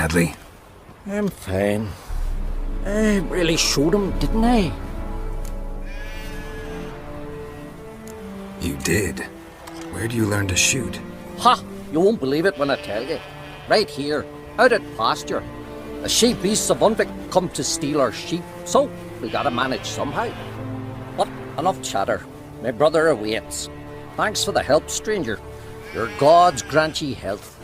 badly? I'm fine. I really showed him, didn't I? You did? Where do you learn to shoot? Ha! You won't believe it when I tell you. Right here, out at pasture. The sheep beasts of Unvik come to steal our sheep, so we gotta manage somehow. But enough chatter. My brother awaits. Thanks for the help, stranger. Your gods grant ye health.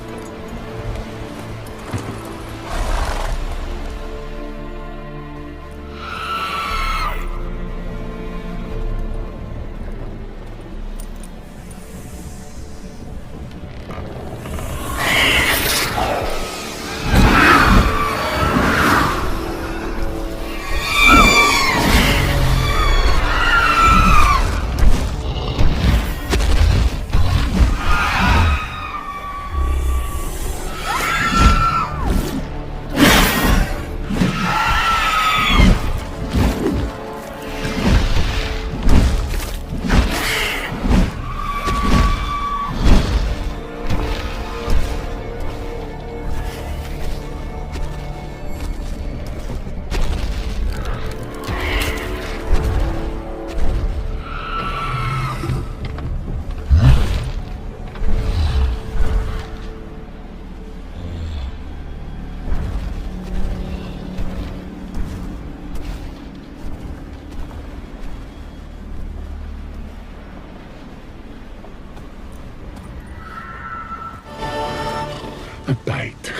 A bite.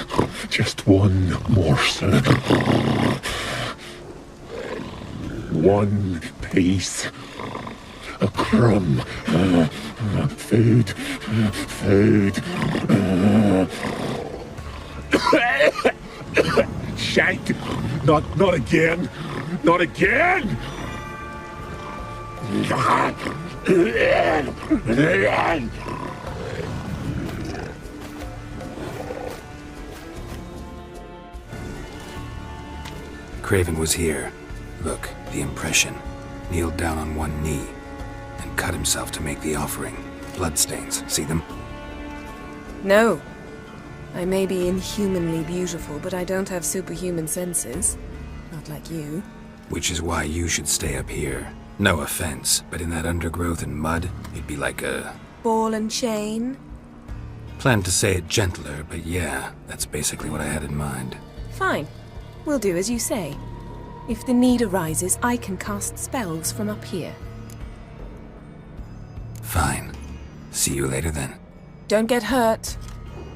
Just one morsel. One piece. A crumb. Food. Food. Shite. Not again. Not again. Craven was here. Look, the impression. Kneeled down on one knee and cut himself to make the offering. Bloodstains, see them? No. I may be inhumanly beautiful, but I don't have superhuman senses. Not like you. Which is why you should stay up here. No offense, but in that undergrowth and mud, it'd be like a... Ball and chain? Planned to say it gentler, but yeah, that's basically what I had in mind. Fine. We'll do as you say. If the need arises, I can cast spells from up here. Fine. See you later then. Don't get hurt.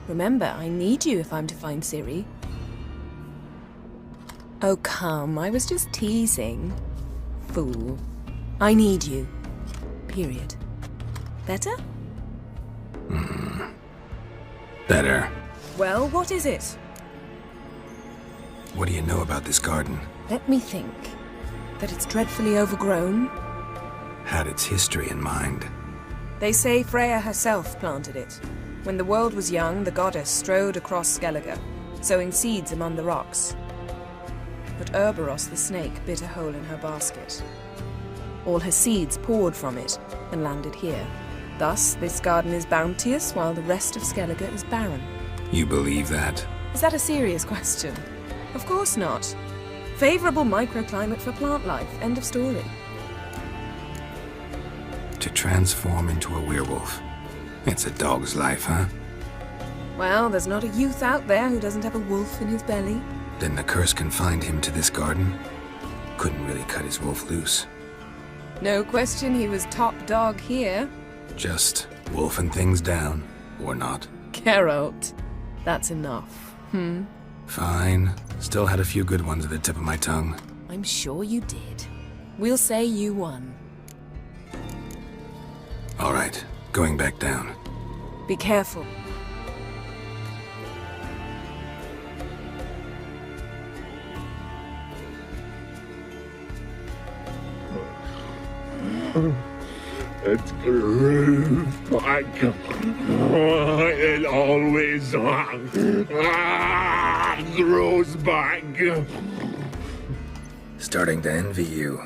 Remember, I need you if I'm to find Ciri. Oh come, I was just teasing. Fool. I need you. Period. Better? Better. Well, what is it? What do you know about this garden? Let me think. That it's dreadfully overgrown? Had its history in mind. They say Freya herself planted it. When the world was young, the goddess strode across Skellige, sowing seeds among the rocks. But Urboros the snake bit a hole in her basket. All her seeds poured from it and landed here. Thus, this garden is bounteous while the rest of Skellige is barren. You believe that? Is that a serious question? Of course not. Favorable microclimate for plant life. End of story. To transform into a werewolf. It's a dog's life, huh? Well, there's not a youth out there who doesn't have a wolf in his belly. Then the curse confined him to this garden? Couldn't really cut his wolf loose. No question he was top dog here. Just wolfing things down, or not. Gerald. That's enough. Fine. Still had a few good ones at the tip of my tongue. I'm sure you did. We'll say you won. All right, going back down. Be careful. It's groove back. It always grows back. Starting to envy you.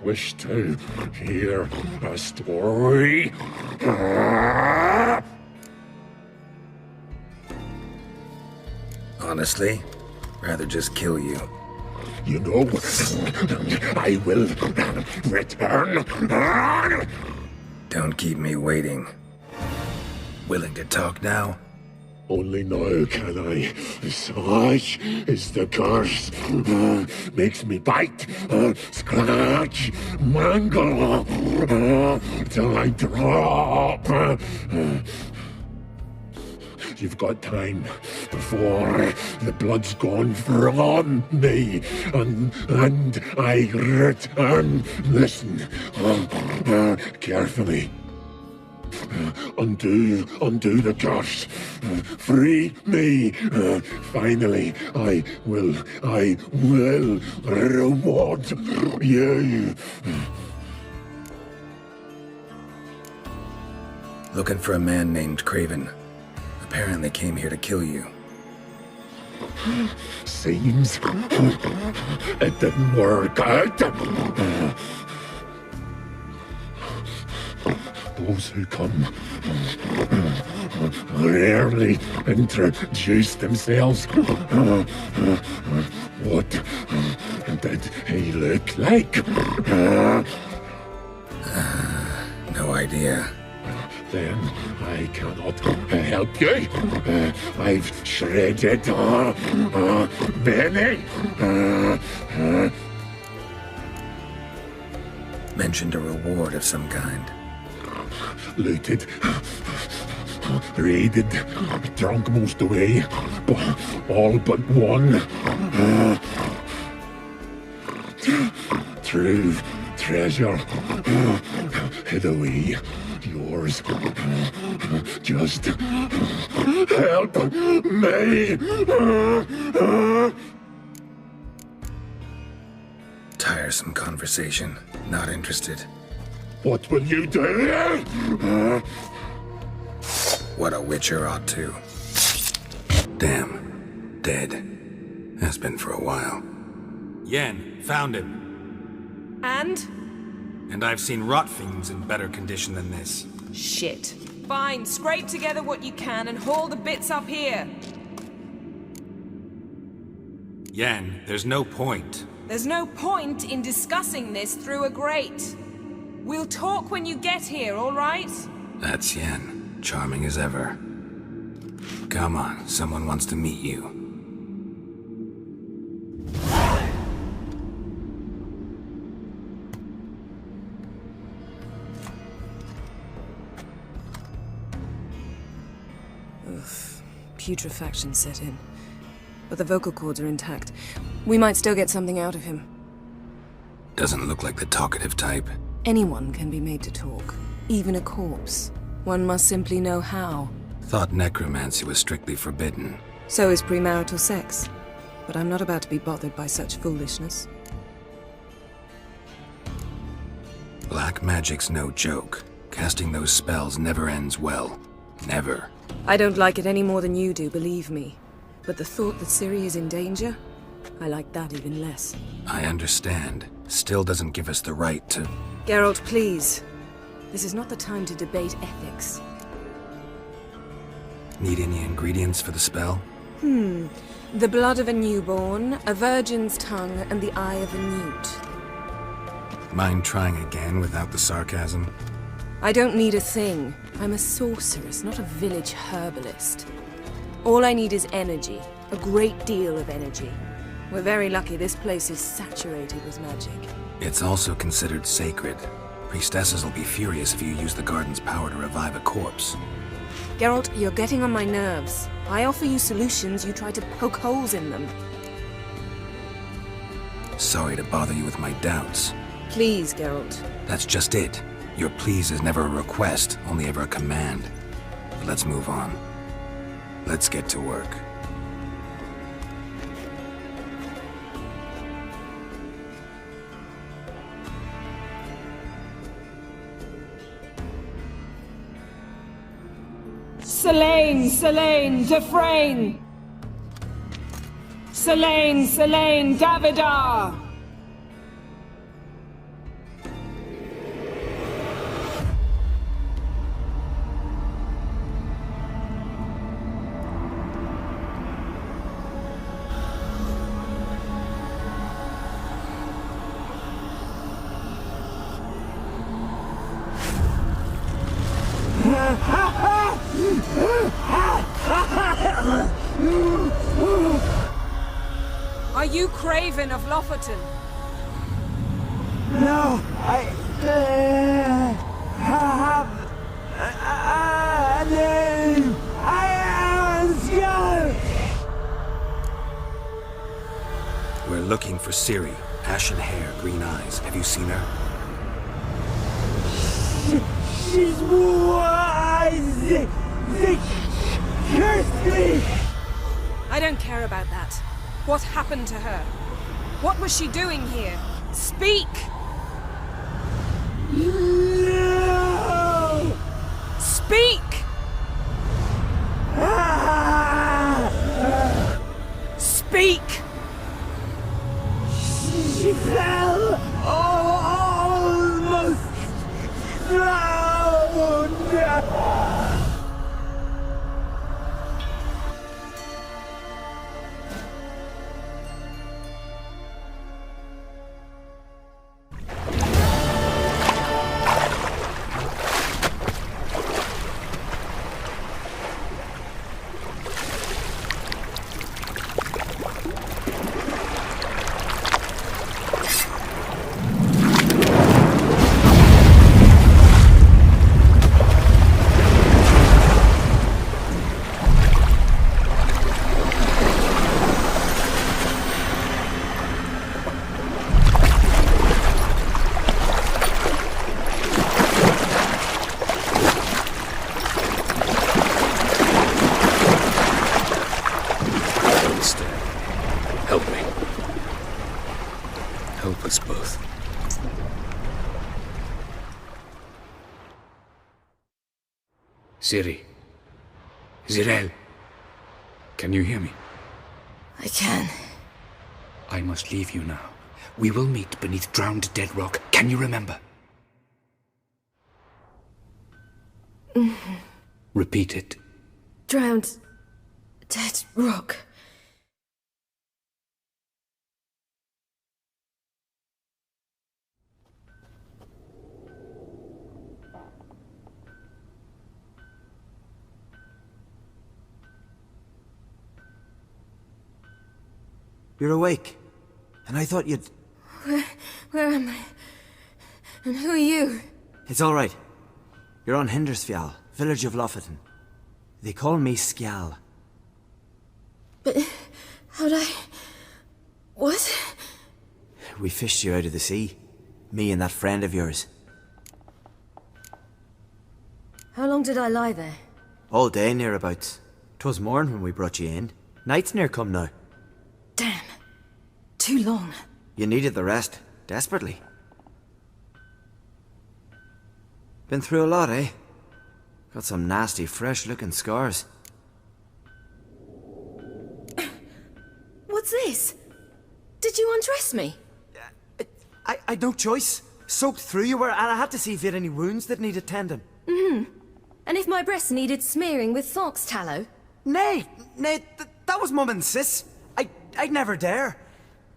Wish to hear a story? Honestly, rather just kill you. You know, I will return. Don't keep me waiting. Willing to talk now? Only now can I. Such is the curse. Makes me bite, scratch, mangle, till I drop. You've got time before the blood's gone from me, and I return. Listen, carefully. Undo the curse. Free me. Finally, I will reward you. Looking for a man named Craven. Apparently came here to kill you. Seems it didn't work out. Those who come rarely introduce themselves. What did he look like? No idea. Then I cannot help you. I've shredded many. Mentioned a reward of some kind. Looted, raided, drunk most away, all but one. True treasure hid away. Yours. Just help me. Tiresome conversation. Not interested. What will you do? What a witcher ought to. Damn. Dead. Has been for a while. Yen, found him. And? And I've seen rot fiends in better condition than this. Shit. Fine, scrape together what you can and haul the bits up here. Yen, there's no point. There's no point in discussing this through a grate. We'll talk when you get here, all right? That's Yen. Charming as ever. Come on, someone wants to meet you. Putrefaction set in. But the vocal cords are intact. We might still get something out of him. Doesn't look like the talkative type. Anyone can be made to talk. Even a corpse. One must simply know how. Thought necromancy was strictly forbidden. So is premarital sex. But I'm not about to be bothered by such foolishness. Black magic's no joke. Casting those spells never ends well. Never. I don't like it any more than you do, believe me. But the thought that Ciri is in danger? I like that even less. I understand. Still doesn't give us the right to... Gerald, please. This is not the time to debate ethics. Need any ingredients for the spell? The blood of a newborn, a virgin's tongue, and the eye of a newt. Mind trying again without the sarcasm? I don't need a thing. I'm a sorceress, not a village herbalist. All I need is energy. A great deal of energy. We're very lucky this place is saturated with magic. It's also considered sacred. Priestesses will be furious if you use the garden's power to revive a corpse. Geralt, you're getting on my nerves. I offer you solutions, you try to poke holes in them. Sorry to bother you with my doubts. Please, Geralt. That's just it. Your please is never a request, only ever a command. But let's move on. Let's get to work. Selene, Defrain! Selene, Davidar! Are you Craven of Lofoten? No, I have a name. I am a Skull. We're looking for Ciri. Ashen hair, green eyes. Have you seen her? She's wise. They cursed me. I don't care about that. What happened to her? What was she doing here? Speak! No. Speak! Speak! She fell almost drowned. Help me. Help us both. Ciri. Gerald. Can you hear me? I can. I must leave you now. We will meet beneath drowned dead rock. Can you remember? Repeat it. Drowned. Dead rock. You're awake. And I thought you'd... Where am I? And who are you? It's all right. You're on Hindersfjall, village of Lofoten. They call me Skjal. But how'd I... What? We fished you out of the sea. Me and that friend of yours. How long did I lie there? All day nearabouts. 'Twas morn when we brought you in. Night's near come now. Damn. Too long. You needed the rest, desperately. Been through a lot, eh? Got some nasty, fresh-looking scars. What's this? Did you undress me? I'd no choice. Soaked through you were, and I had to see if you had any wounds that needed tending. And if my breasts needed smearing with fox tallow? Nay, that was Mum and Sis. I'd never dare.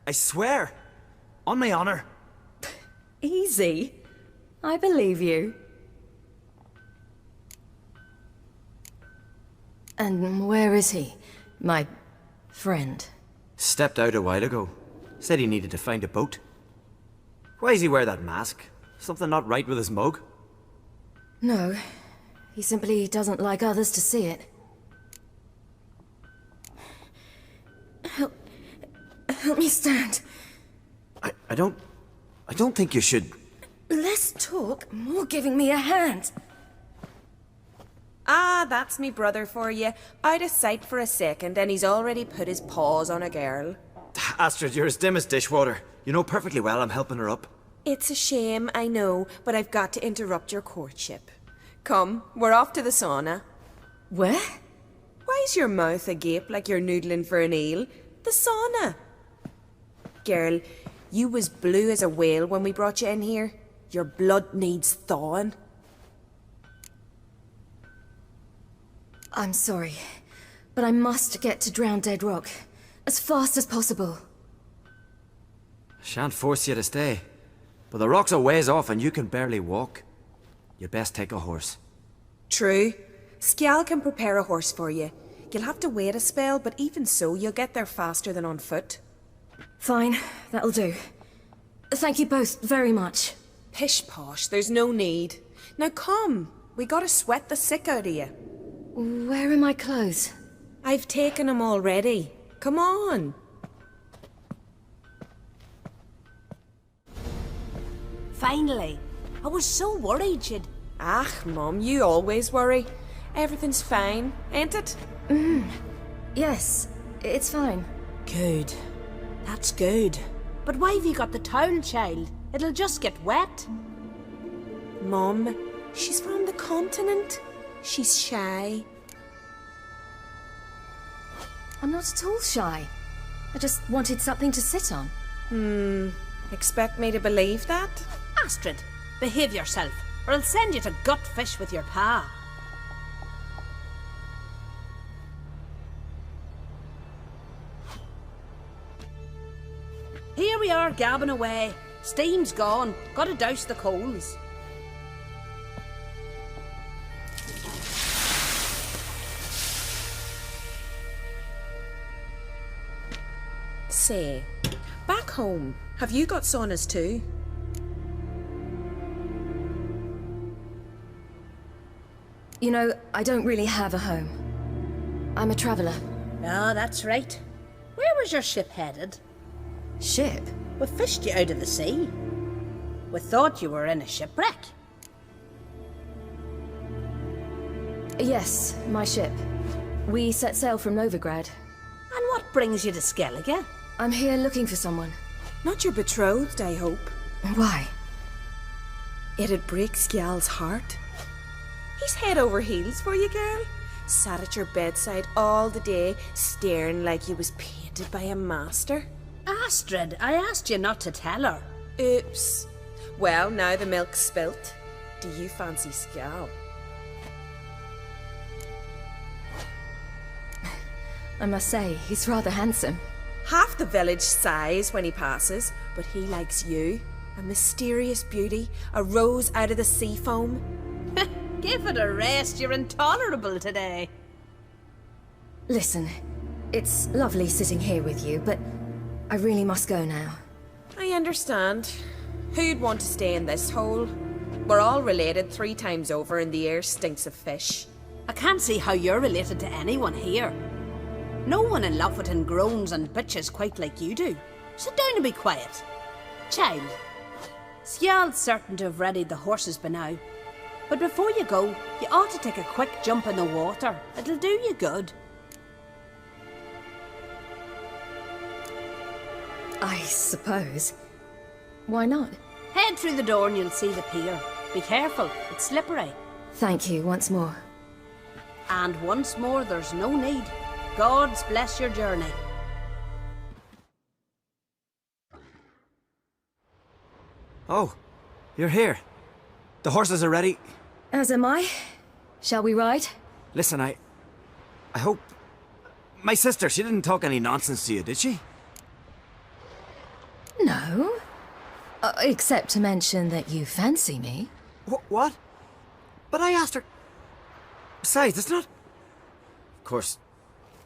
I swear. On my honor. Easy. I believe you. And where is he? My friend. Stepped out a while ago. Said he needed to find a boat. Why does he wear that mask? Something not right with his mug? No. He simply doesn't like others to see it. Help me stand. I don't think you should... Less talk, more giving me a hand. Ah, that's me brother for you. Out of sight for a second, and he's already put his paws on a girl. Astrid, you're as dim as dishwater. You know perfectly well I'm helping her up. It's a shame, I know, but I've got to interrupt your courtship. Come, we're off to the sauna. Where? Why's your mouth agape like you're noodling for an eel? The sauna. Girl, you was blue as a whale when we brought you in here. Your blood needs thawing. I'm sorry, but I must get to Drowned Dead Rock as fast as possible. Shan't force you to stay. But the rock's a ways off and you can barely walk. You'd best take a horse. True. Skjal can prepare a horse for you. You'll have to wait a spell, but even so, you'll get there faster than on foot. Fine, that'll do. Thank you both very much. Pish posh, there's no need. Now come, we gotta sweat the sick out of you. Where are my clothes? I've taken them already. Come on. Finally. I was so worried you'd... Ah, Mum, you always worry. Everything's fine, ain't it? Yes, it's fine. Good. That's good. But why have you got the towel, child? It'll just get wet. Mum, she's from the continent. She's shy. I'm not at all shy. I just wanted something to sit on. Expect me to believe that? Astrid, behave yourself, or I'll send you to gut fish with your pa. Here we are, gabbing away. Steam's gone. Gotta douse the coals. Say, back home, have you got saunas too? You know, I don't really have a home. I'm a traveller. Ah, that's right. Where was your ship headed? Ship? We fished you out of the sea. We thought you were in a shipwreck. Yes, my ship. We set sail from Novigrad. And what brings you to Skellige? I'm here looking for someone. Not your betrothed, I hope. Why? It'd break Skjal's heart. He's head over heels for you, girl. Sat at your bedside all the day, staring like you was painted by a master. Astrid, I asked you not to tell her. Oops. Well, now the milk's spilt. Do you fancy Skjal? I must say, he's rather handsome. Half the village sighs when he passes, but he likes you. A mysterious beauty, a rose out of the sea foam. Give it a rest, you're intolerable today. Listen, it's lovely sitting here with you, but I really must go now. I understand. Who'd want to stay in this hole? We're all related 3 times over and the air stinks of fish. I can't see how you're related to anyone here. No one in Lofoten groans and bitches quite like you do. Sit down and be quiet. Child, Skjal's certain to have readied the horses by now. But before you go, you ought to take a quick jump in the water. It'll do you good. I suppose. Why not? Head through the door and you'll see the pier. Be careful, it's slippery. Thank you once more. And once more, there's no need. God's bless your journey. Oh, you're here. The horses are ready. As am I. Shall we ride? Listen, I hope... My sister, she didn't talk any nonsense to you, did she? No. Except to mention that you fancy me. What? But I asked her... Besides, it's not... Of course,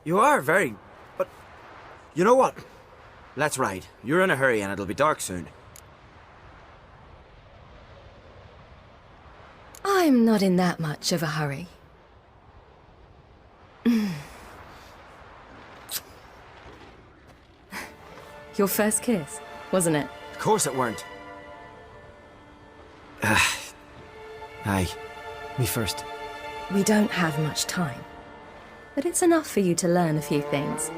you are very... But... You know what? Let's ride. You're in a hurry and it'll be dark soon. I'm not in that much of a hurry. Your first kiss, wasn't it? Of course it weren't. Aye. Me first. We don't have much time. But it's enough for you to learn a few things.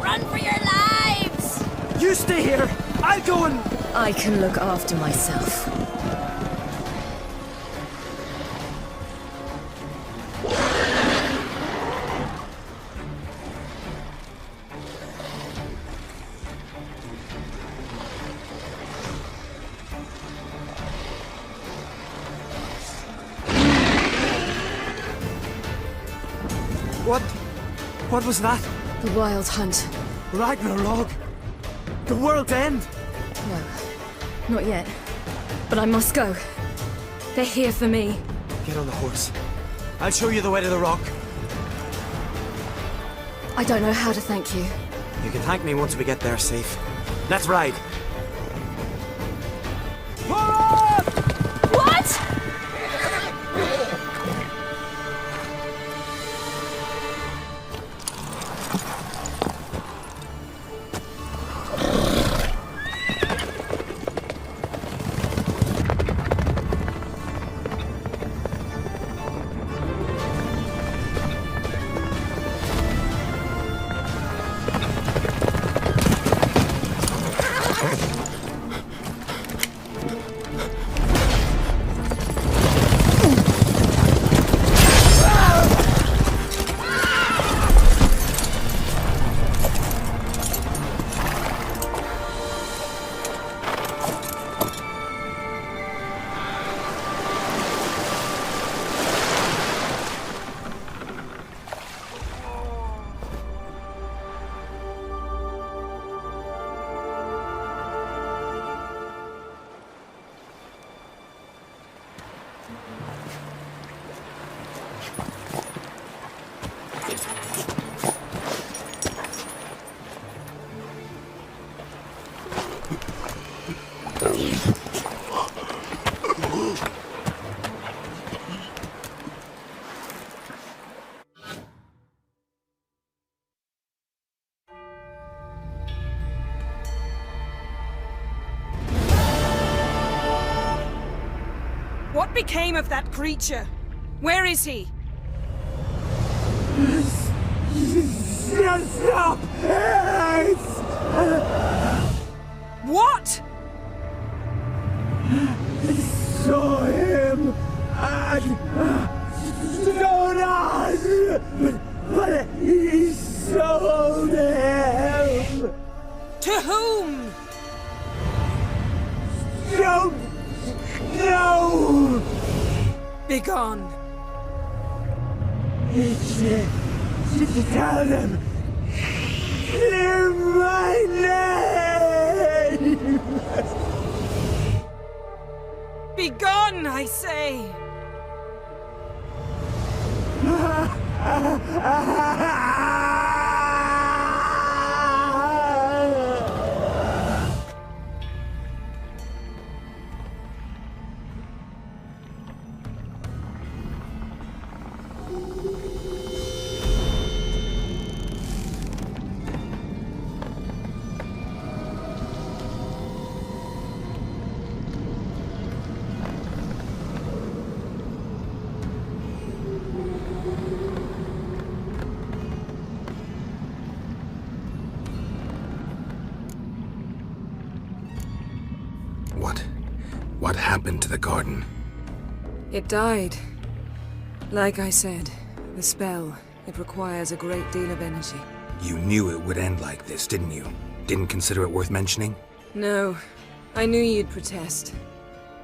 Run for your lives! You stay here! I'll go and... I can look after myself. What was that? The Wild Hunt. Ragnarok? The world's end? No, not yet. But I must go. They're here for me. Get on the horse. I'll show you the way to the rock. I don't know how to thank you. You can thank me once we get there safe. Let's ride. What? What became of that creature? Where is he? Stop! What? Saw him at Stonas, but he sold him. To whom? Don't know. Begone. Tell them. Clear my name. Begone, I say. What happened to the garden? It died. Like I said, the spell, it requires a great deal of energy. You knew it would end like this, didn't you? Didn't consider it worth mentioning? No, I knew you'd protest.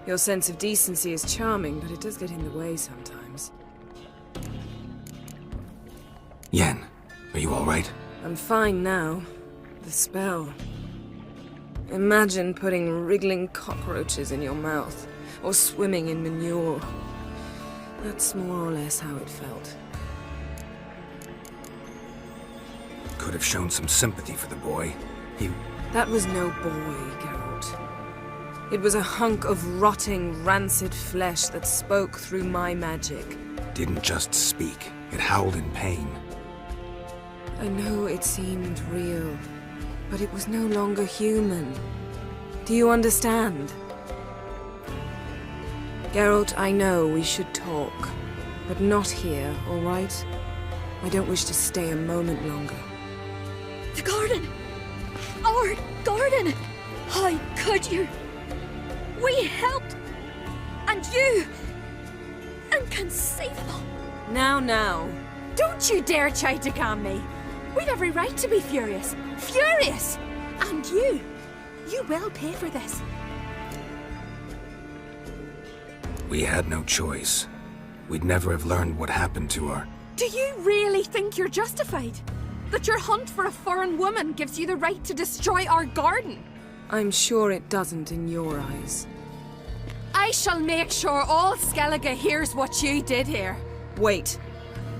Your sense of decency is charming, but it does get in the way sometimes. Yen, are you all right? I'm fine now. The spell. Imagine putting wriggling cockroaches in your mouth, or swimming in manure. That's more or less how it felt. Could have shown some sympathy for the boy. That was no boy, Gerald. It was a hunk of rotting, rancid flesh that spoke through my magic. Didn't just speak. It howled in pain. I know it seemed real, but it was no longer human. Do you understand? Geralt, I know we should talk, but not here, all right? I don't wish to stay a moment longer. The garden! Our garden! How could you? We helped! And you! Inconceivable! Now. Don't you dare try to calm me. We've every right to be furious. Furious! And you will pay for this. We had no choice. We'd never have learned what happened to her. Do you really think you're justified? That your hunt for a foreign woman gives you the right to destroy our garden? I'm sure it doesn't in your eyes. I shall make sure all Skellige hears what you did here. Wait.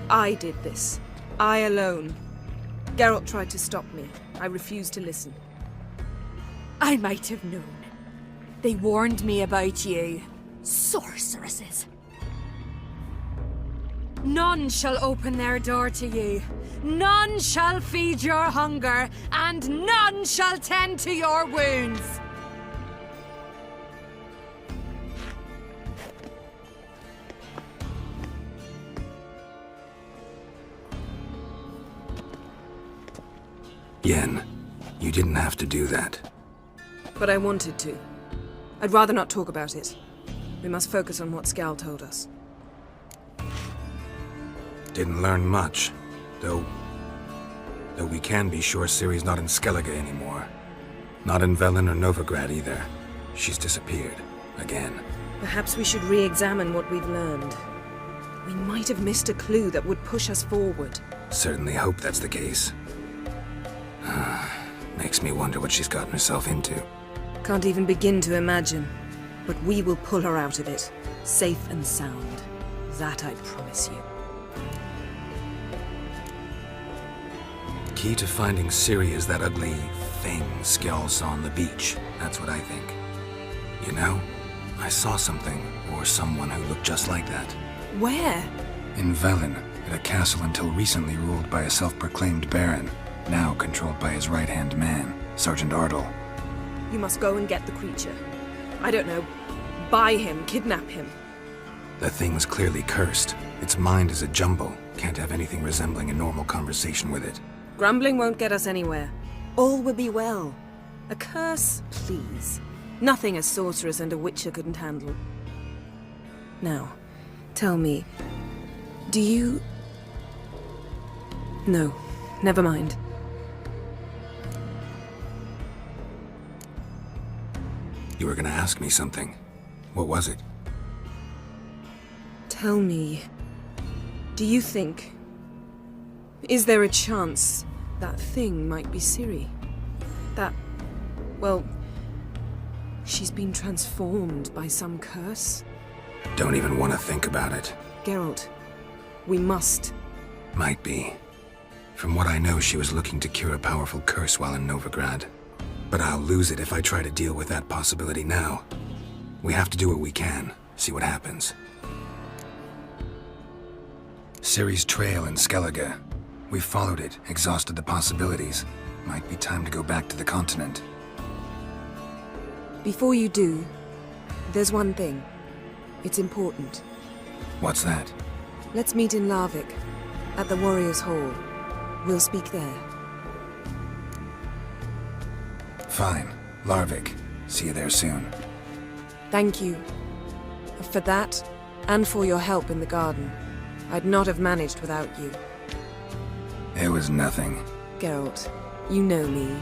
I did this. I alone. Geralt tried to stop me. I refused to listen. I might have known. They warned me about you. Sorceresses. None shall open their door to you. None shall feed your hunger, and none shall tend to your wounds. Yen, you didn't have to do that. But I wanted to. I'd rather not talk about it. We must focus on what Scal told us. Didn't learn much, though we can be sure Ciri's not in Skellige anymore. Not in Velen or Novigrad either. She's disappeared. Again. Perhaps we should re-examine what we've learned. We might have missed a clue that would push us forward. Certainly hope that's the case. Makes me wonder what she's gotten herself into. Can't even begin to imagine. But we will pull her out of it. Safe and sound. That I promise you. Key to finding Ciri is that ugly thing Skjall saw on the beach. That's what I think. You know, I saw something, or someone who looked just like that. Where? In Velen, at a castle until recently ruled by a self-proclaimed baron, now controlled by his right-hand man, Sergeant Ardle. You must go and get the creature. I don't know. Buy him, kidnap him. The thing's clearly cursed. Its mind is a jumble. Can't have anything resembling a normal conversation with it. Grumbling won't get us anywhere. All will be well. A curse, please. Nothing a sorceress and a witcher couldn't handle. Now, tell me, do you... No, never mind. You were gonna ask me something. What was it? Tell me, do you think... Is there a chance that thing might be Ciri? That... well... she's been transformed by some curse? Don't even want to think about it. Geralt, we must. Might be. From what I know, she was looking to cure a powerful curse while in Novigrad. But I'll lose it if I try to deal with that possibility now. We have to do what we can, see what happens. Ciri's trail in Skellige. We've followed it, exhausted the possibilities. Might be time to go back to the continent. Before you do, there's one thing. It's important. What's that? Let's meet in Larvik, at the Warriors' Hall. We'll speak there. Fine. Larvik. See you there soon. Thank you. For that, and for your help in the garden. I'd not have managed without you. It was nothing. Geralt, you know me.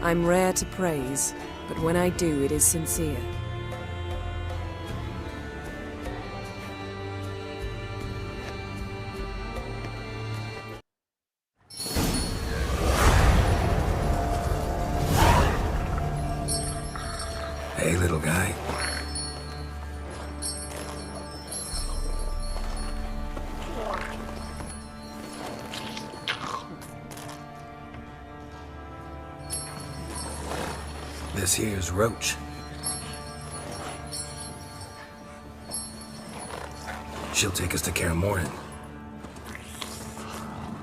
I'm rare to praise, but when I do, it is sincere. Hey, little guy. This here's Roach. She'll take us to Kaer Morhen.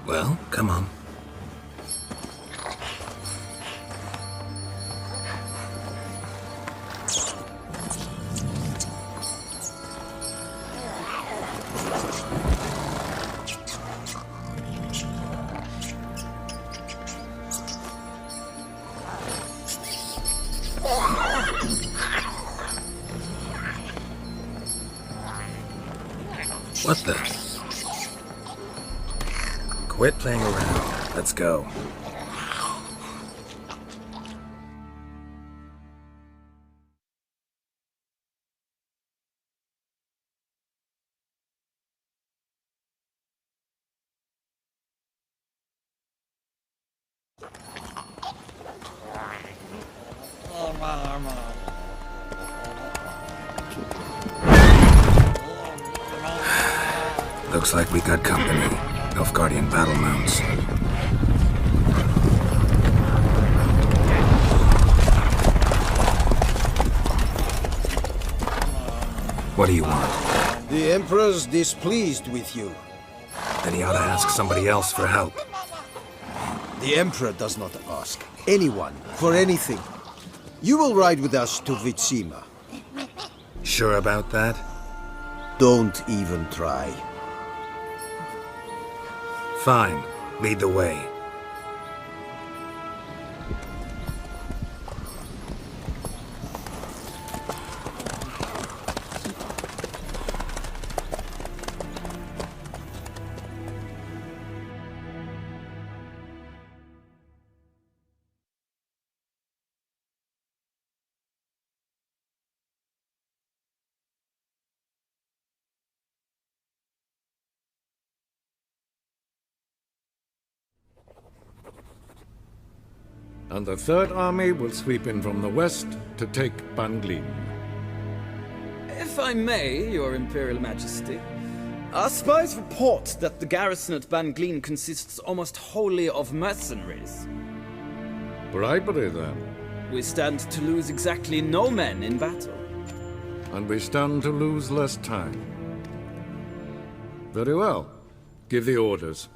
Well, come on. What the? Quit playing around. Let's go. Looks like we got company. Nilfgaardian battle mounts. What do you want? The Emperor's displeased with you. Then he ought to ask somebody else for help. The Emperor does not ask anyone for anything. You will ride with us to Vitsima. Sure about that? Don't even try. Fine. Lead the way. And the Third Army will sweep in from the west to take Banglin. If I may, Your Imperial Majesty, our spies report that the garrison at Banglin consists almost wholly of mercenaries. Bribery, then. We stand to lose exactly no men in battle. And we stand to lose less time. Very well. Give the orders.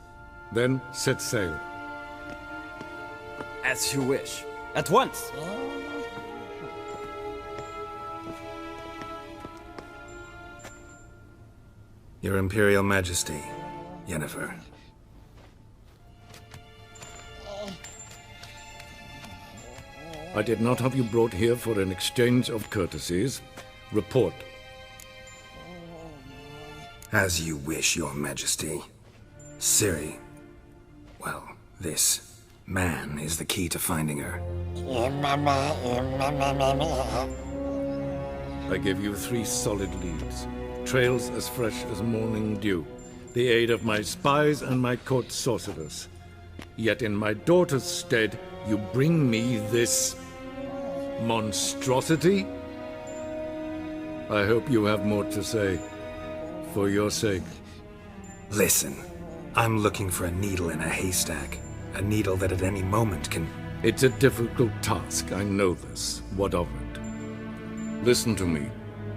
Then set sail. As you wish. At once! Your Imperial Majesty, Yennifer. I did not have you brought here for an exchange of courtesies. Report. As you wish, Your Majesty. Ciri. Well, this man is the key to finding her. I give you 3 solid leads. Trails as fresh as morning dew. The aid of my spies and my court sorcerers. Yet in my daughter's stead, you bring me this monstrosity? I hope you have more to say. For your sake. Listen, I'm looking for a needle in a haystack. A needle that at any moment can... It's a difficult task, I know this. What of it? Listen to me.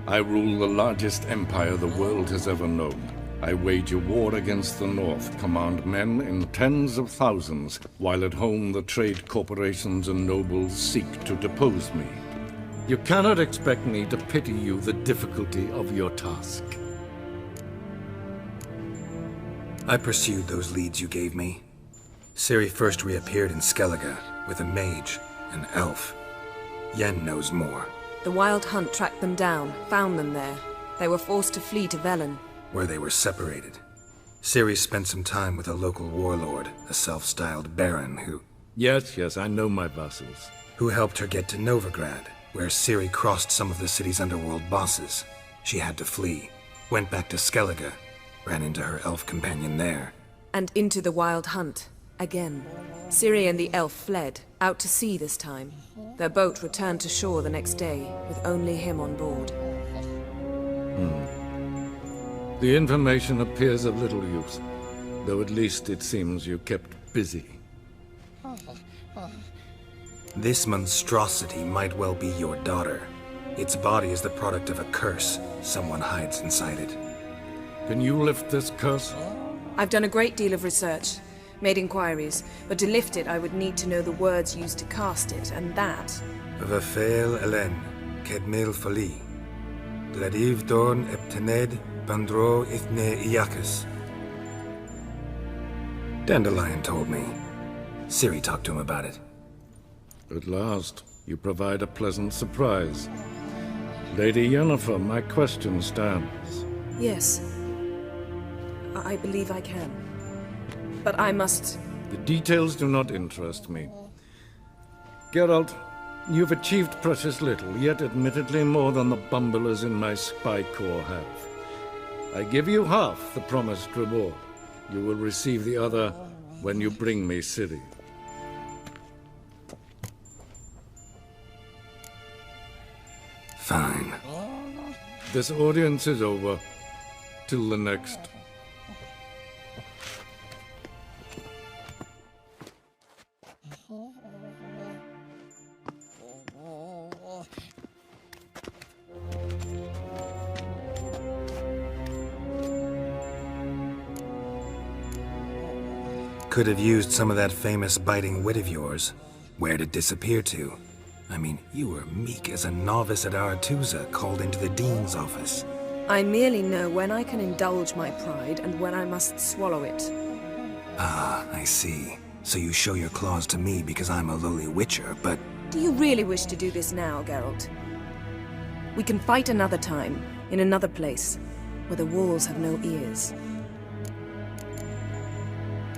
I rule the largest empire the world has ever known. I wage a war against the North, command men in tens of thousands, while at home the trade corporations and nobles seek to depose me. You cannot expect me to pity you the difficulty of your task. I pursued those leads you gave me. Ciri first reappeared in Skellige with a mage, an elf. Yen knows more. The Wild Hunt tracked them down, found them there. They were forced to flee to Velen, where they were separated. Ciri spent some time with a local warlord, a self-styled baron who... Yes, I know my vassals. Who helped her get to Novigrad, where Ciri crossed some of the city's underworld bosses. She had to flee, went back to Skellige, ran into her elf companion there. And into the Wild Hunt. Again. Ciri and the elf fled, out to sea this time. Their boat returned to shore the next day, with only him on board. The information appears of little use, though at least it seems you kept busy. This monstrosity might well be your daughter. Its body is the product of a curse. Someone hides inside it. Can you lift this curse? I've done a great deal of research. Made inquiries, but to lift it I would need to know the words used to cast it, and that... Vafel Elen, Kedmil Fali, Gladiv Dorn Eptened, Bandro Ithne Iacus. Dandelion told me. Ciri talked to him about it. At last, you provide a pleasant surprise. Lady Yennifer, my question stands. Yes. I believe I can. But I must... The details do not interest me. Gerald, you've achieved precious little, yet admittedly more than the bumblers in my spy corps have. I give you half the promised reward. You will receive the other when you bring me Ciri. Fine. This audience is over. Till the next. could have used some of that famous biting wit of yours. Where'd it disappear to? I mean, you were meek as a novice at Aretusa called into the Dean's office. I merely know when I can indulge my pride and when I must swallow it. Ah, I see. So you show your claws to me because I'm a lowly witcher, but... Do you really wish to do this now, Gerald? We can fight another time, in another place, where the walls have no ears.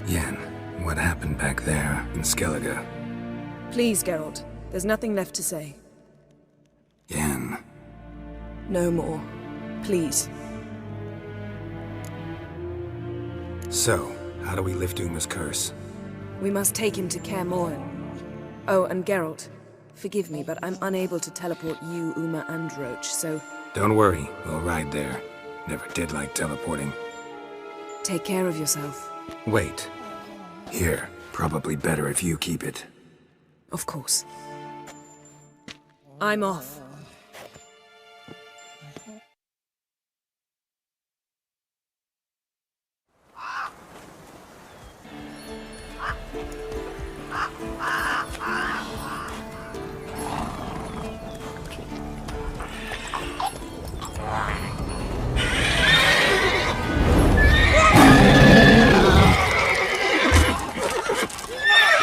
Yen, what happened back there in Skellige? Please, Gerald. There's nothing left to say. Yen. No more. Please. So, how do we lift Uma's curse? We must take him to Kaer Morhen. Oh, and Gerald, forgive me, but I'm unable to teleport you, Uma, and Roach, so... Don't worry, we'll ride there. Never did like teleporting. Take care of yourself. Wait. Here, probably better if you keep it. Of course. I'm off.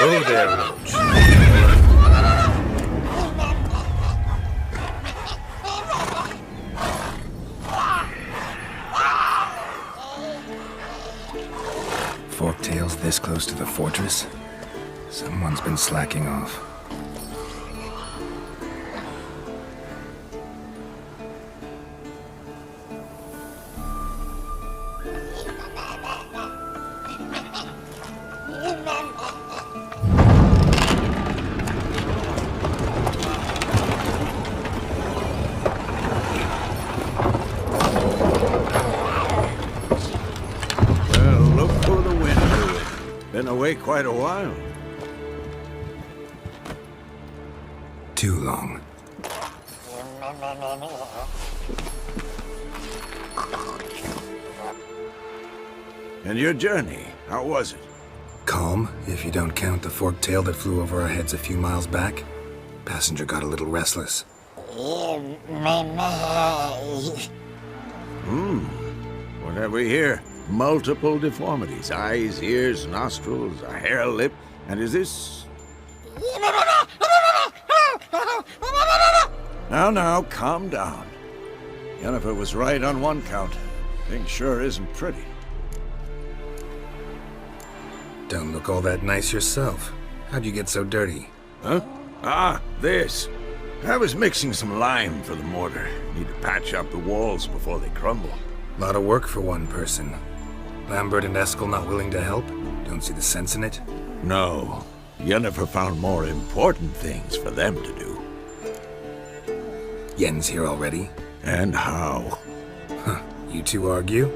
Oh there, Roach. Forktails this close to the fortress? Someone's been slacking off. Been away quite a while. Too long. And your journey, how was it? Calm, if you don't count the forktail that flew over our heads a few miles back. Passenger got a little restless. What have we here? Multiple deformities. Eyes, ears, nostrils, a hair lip. And is this... Now, calm down. Yennifer was right on one count. Thing sure isn't pretty. Don't look all that nice yourself. How'd you get so dirty? Huh? Ah, this. I was mixing some lime for the mortar. Need to patch up the walls before they crumble. Lot of work for one person. Lambert and Eskel not willing to help? Don't see the sense in it? No. Yennifer found more important things for them to do. Yen's here already? And how? Huh. You two argue?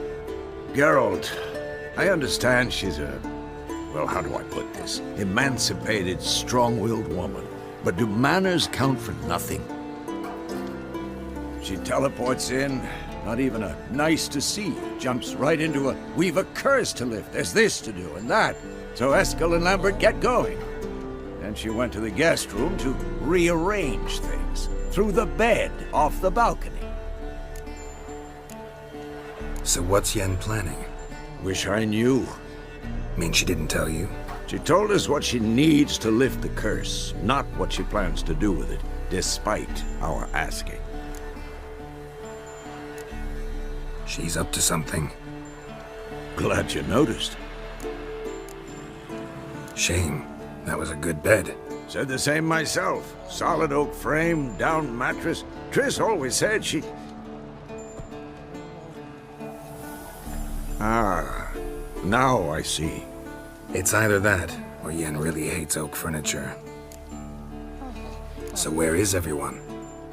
Gerald, I understand she's a... well, how do I put this? Emancipated, strong-willed woman. But do manners count for nothing? She teleports in, not even a nice to see, jumps right into a we've a curse to lift, there's this to do and that. So Eskel and Lambert get going. Then she went to the guest room to rearrange things. Through the bed, off the balcony. So what's Yen planning? Wish I knew. Mean she didn't tell you? She told us what she needs to lift the curse, not what she plans to do with it, despite our asking. She's up to something. Glad you noticed. Shame. That was a good bed. Said the same myself. Solid oak frame, down mattress. Triss always said she... Ah, now I see. It's either that, or Yen really hates oak furniture. So where is everyone?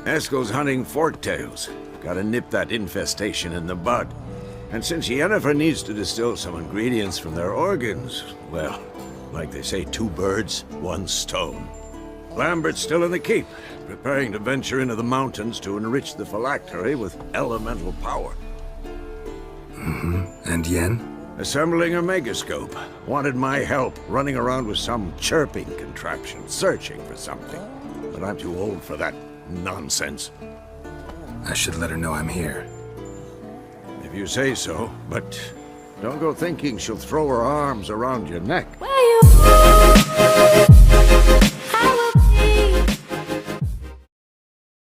Eskel's hunting forktails. Gotta nip that infestation in the bud. And since Yennifer needs to distill some ingredients from their organs, well, like they say, 2 birds, 1 stone. Lambert's still in the keep, preparing to venture into the mountains to enrich the phylactery with elemental power. And Yen? Assembling a megascope. Wanted my help running around with some chirping contraption, searching for something. But I'm too old for that nonsense. I should let her know I'm here. If you say so, but don't go thinking she'll throw her arms around your neck. Where you